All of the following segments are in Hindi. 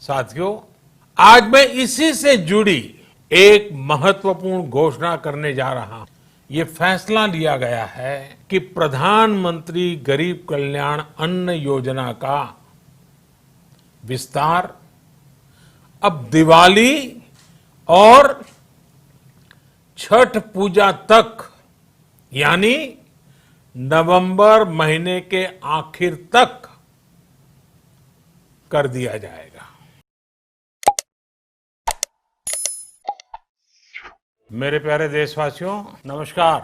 साथियों, आज मैं इसी से जुड़ी एक महत्वपूर्ण घोषणा करने जा रहा हूं। ये फैसला लिया गया है कि प्रधानमंत्री गरीब कल्याण अन्न योजना का विस्तार अब दिवाली और छठ पूजा तक, यानी नवंबर महीने के आखिर तक कर दिया जाएगा। मेरे प्यारे देशवासियों, नमस्कार।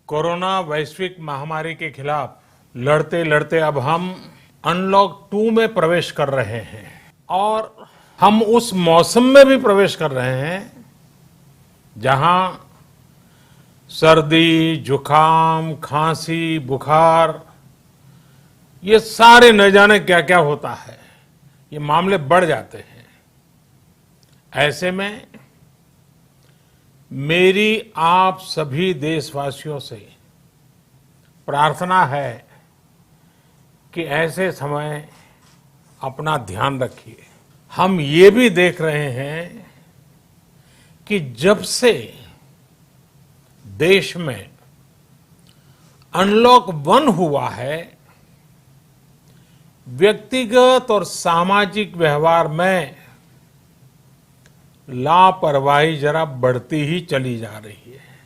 कोरोना वैश्विक महामारी के खिलाफ लड़ते लड़ते अब हम अनलॉक 2 में प्रवेश कर रहे हैं और हम उस मौसम में भी प्रवेश कर रहे हैं जहां सर्दी, जुकाम, खांसी, बुखार, ये सारे न जाने क्या क्या होता है, ये मामले बढ़ जाते हैं। ऐसे में मेरी आप सभी देशवासियों से प्रार्थना है कि ऐसे समय अपना ध्यान रखिए। हम ये भी देख रहे हैं कि जब से देश में अनलॉक 1 हुआ है, व्यक्तिगत और सामाजिक व्यवहार में लापरवाही जरा बढ़ती ही चली जा रही है।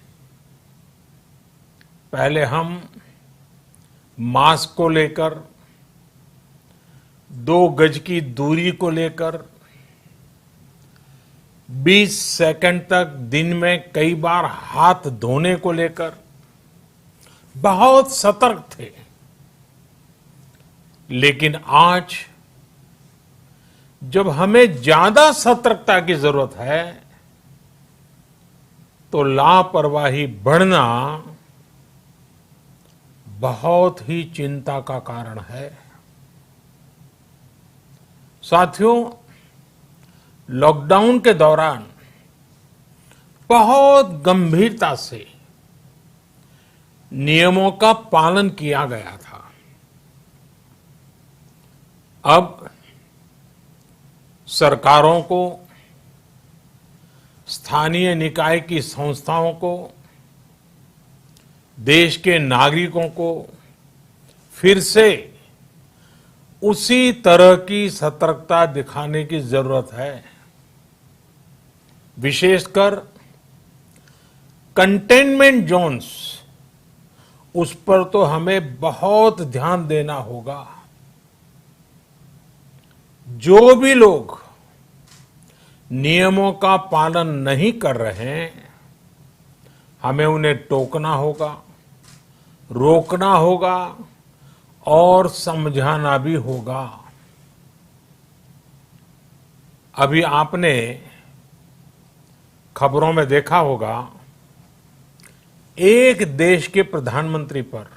पहले हम मास्क को लेकर, 2 गज की दूरी को लेकर 20 सेकंड तक दिन में कई बार हाथ धोने को लेकर बहुत सतर्क थे। लेकिन आज जब हमें ज्यादा सतर्कता की जरूरत है, तो लापरवाही बढ़ना बहुत ही चिंता का कारण है। साथियों, लॉकडाउन के दौरान बहुत गंभीरता से नियमों का पालन किया गया था। अब सरकारों को, स्थानीय निकाय की संस्थाओं को, देश के नागरिकों को फिर से उसी तरह की सतर्कता दिखाने की जरूरत है। विशेषकर कंटेनमेंट जोन्स, उस पर तो हमें बहुत ध्यान देना होगा। जो भी लोग नियमों का पालन नहीं कर रहे हैं, हमें उन्हें टोकना होगा, रोकना होगा और समझाना भी होगा। अभी आपने खबरों में देखा होगा, एक देश के प्रधानमंत्री पर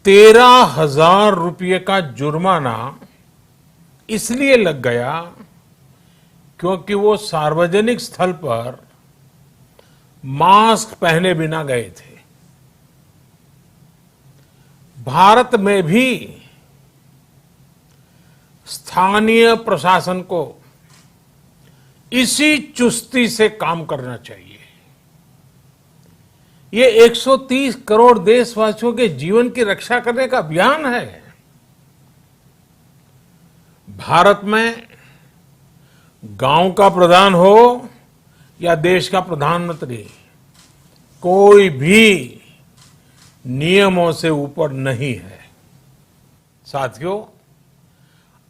13,000 रुपये का जुर्माना इसलिए लग गया क्योंकि वो सार्वजनिक स्थल पर मास्क पहने बिना गए थे। भारत में भी स्थानीय प्रशासन को इसी चुस्ती से काम करना चाहिए। ये 130 करोड़ देशवासियों के जीवन की रक्षा करने का अभियान है। भारत में गांव का प्रधान हो या देश का प्रधानमंत्री, कोई भी नियमों से ऊपर नहीं है। साथियों,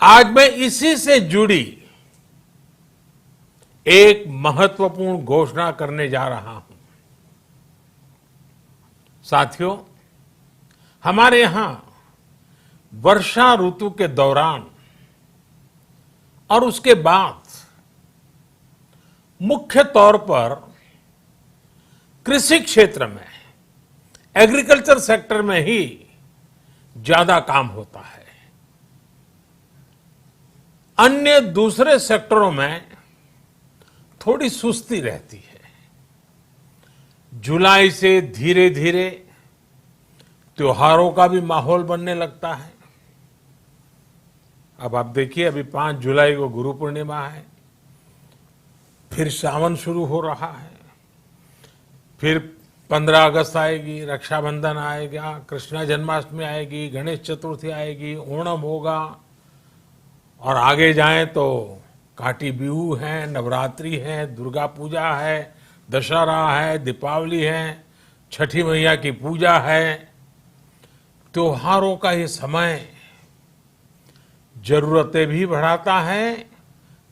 आज मैं इसी से जुड़ी एक महत्वपूर्ण घोषणा करने जा रहा हूं। साथियों, हमारे यहां वर्षा ऋतु के दौरान और उसके बाद मुख्य तौर पर कृषि क्षेत्र में, एग्रीकल्चर सेक्टर में ही ज्यादा काम होता है। अन्य दूसरे सेक्टरों में थोड़ी सुस्ती रहती है। जुलाई से धीरे धीरे त्योहारों का भी माहौल बनने लगता है। अब आप देखिए, अभी 5 जुलाई को गुरु पूर्णिमा है, फिर सावन शुरू हो रहा है, फिर 15 अगस्त आएगी, रक्षाबंधन आएगा, कृष्णा जन्माष्टमी आएगी, गणेश चतुर्थी आएगी, ओणम होगा, और आगे जाएं तो काटी बिहू है, नवरात्रि है, दुर्गा पूजा है, दशहरा है, दीपावली है, छठी मैया की पूजा है। त्योहारों का ये समय जरूरतें भी बढ़ाता है,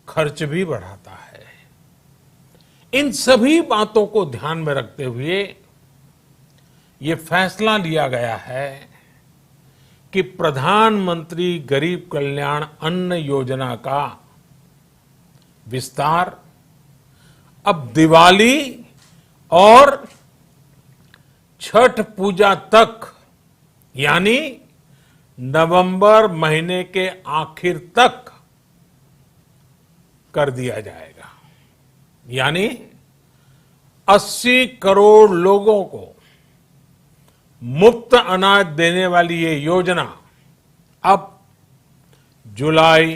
खर्च भी बढ़ाता है। इन सभी बातों को ध्यान में रखते हुए ये फैसला लिया गया है कि प्रधानमंत्री गरीब कल्याण अन्न योजना का विस्तार अब दिवाली और छठ पूजा तक, यानी नवंबर महीने के आखिर तक कर दिया जाएगा। यानी 80 करोड़ लोगों को मुफ्त अनाज देने वाली ये योजना अब जुलाई,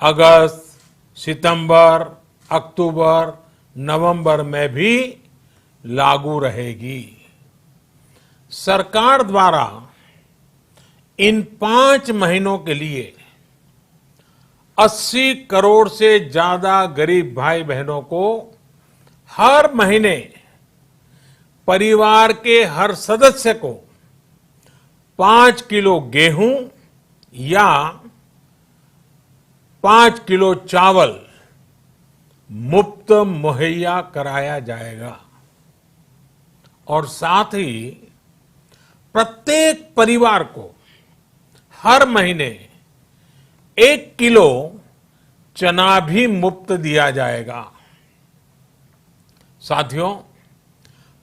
अगस्त, सितंबर, अक्टूबर, नवंबर में भी लागू रहेगी। सरकार द्वारा इन 5 महीनों के लिए 80 करोड़ से ज्यादा गरीब भाई बहनों को हर महीने परिवार के हर सदस्य को 5 किलो गेहूं या 5 किलो चावल मुफ्त मुहैया कराया जाएगा। और साथ ही प्रत्येक परिवार को हर महीने 1 किलो चना भी मुफ्त दिया जाएगा। साथियों,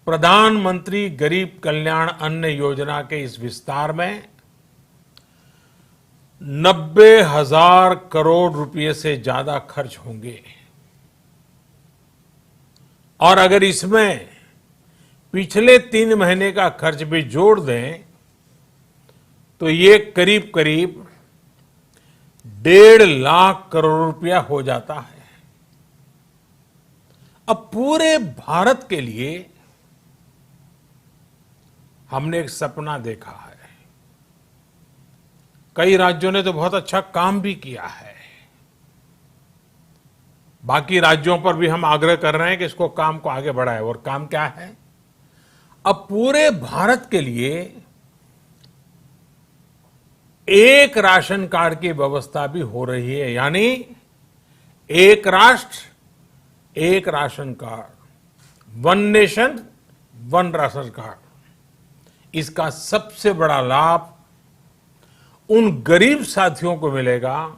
प्रधानमंत्री गरीब कल्याण अन्न योजना के इस विस्तार में 90,000 करोड़ रुपए से ज्यादा खर्च होंगे। और अगर इसमें पिछले 3 महीने का खर्च भी जोड़ दें तो ये करीब करीब 1.5 लाख करोड़ रुपया हो जाता है। अब पूरे भारत के लिए हमने एक सपना देखा है। कई राज्यों ने तो बहुत अच्छा काम भी किया है। बाकी राज्यों पर भी हम आग्रह कर रहे हैं कि इसको काम को आगे बढ़ाएं। और काम क्या है? अब पूरे भारत के लिए एक राशन कार्ड की व्यवस्था भी हो रही है। यानी एक राष्ट्र एक ration card, one nation one ration card. इसका सबसे बड़ा लाभ उन गरीब साथियों को मिलेगा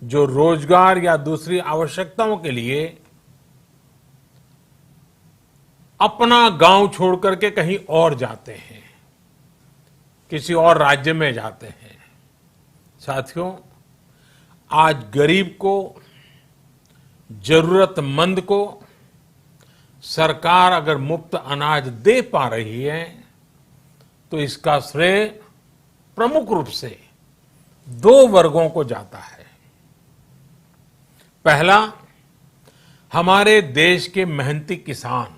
जो रोजगार या दूसरी आवश्यकताओं के लिए अपना गांव छोड़ करके कहीं और जाते हैं, किसी और राज्य में जाते हैं। साथियों, आज गरीब को, जरूरतमंद को सरकार अगर मुफ्त अनाज दे पा रही है तो इसका श्रेय प्रमुख रूप से 2 वर्गों को जाता है। पहला, हमारे देश के मेहनती किसान,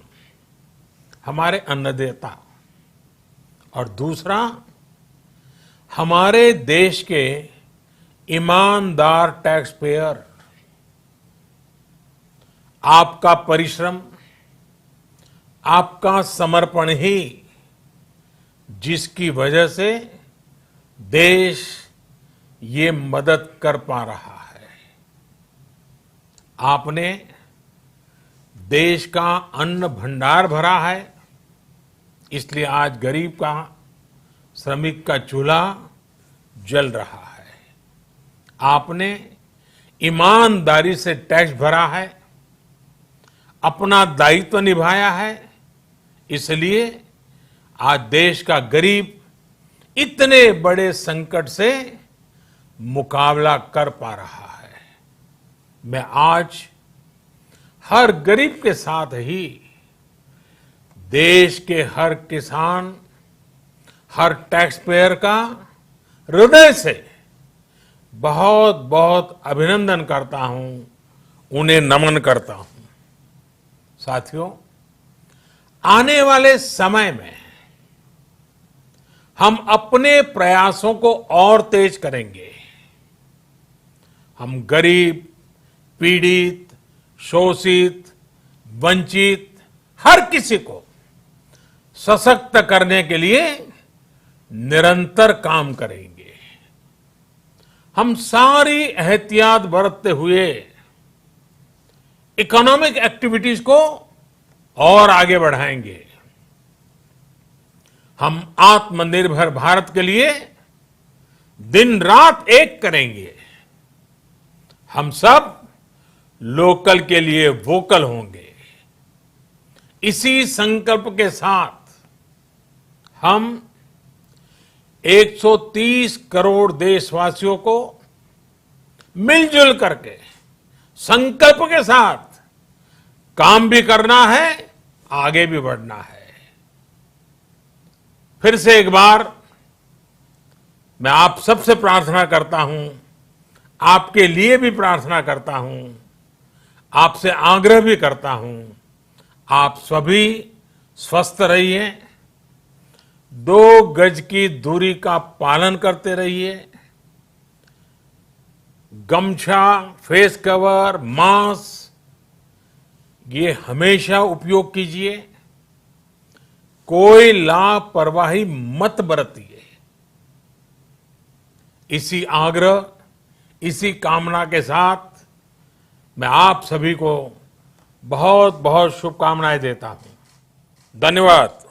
हमारे अन्नदाता, और दूसरा हमारे देश के ईमानदार टैक्स पेयर। आपका परिश्रम, आपका समर्पण ही जिसकी वजह से देश ये मदद कर पा रहा है। आपने देश का अन्न भंडार भरा है, इसलिए आज गरीब का, श्रमिक का चूल्हा जल रहा है। आपने ईमानदारी से टैक्स भरा है, अपना दायित्व निभाया है, इसलिए आज देश का गरीब इतने बड़े संकट से मुकाबला कर पा रहा है। मैं आज हर गरीब के साथ ही देश के हर किसान, हर टैक्स पेयर का हृदय से बहुत बहुत अभिनंदन करता हूं, उन्हें नमन करता हूं। साथियों, आने वाले समय में हम अपने प्रयासों को और तेज करेंगे। हम गरीब, पीड़ित, शोषित, वंचित हर किसी को सशक्त करने के लिए निरंतर काम करेंगे। हम सारी एहतियात बरतते हुए इकोनॉमिक एक्टिविटीज को और आगे बढ़ाएंगे। हम आत्मनिर्भर भारत के लिए दिन रात एक करेंगे। हम सब लोकल के लिए वोकल होंगे। इसी संकल्प के साथ हम 130 करोड़ देशवासियों को मिलजुल करके संकल्प के साथ काम भी करना है, आगे भी बढ़ना है। फिर से एक बार मैं आप सबसे प्रार्थना करता हूं, आपके लिए भी प्रार्थना करता हूं, आपसे आग्रह भी करता हूं, आप सभी स्वस्थ रहिए, 2 गज की दूरी का पालन करते रहिए, गमछा, फेस कवर, मास्क ये हमेशा उपयोग कीजिए। कोई लापरवाही मत बरतिए। इसी आग्रह, इसी कामना के साथ मैं आप सभी को बहुत बहुत शुभकामनाएं देता हूं। धन्यवाद।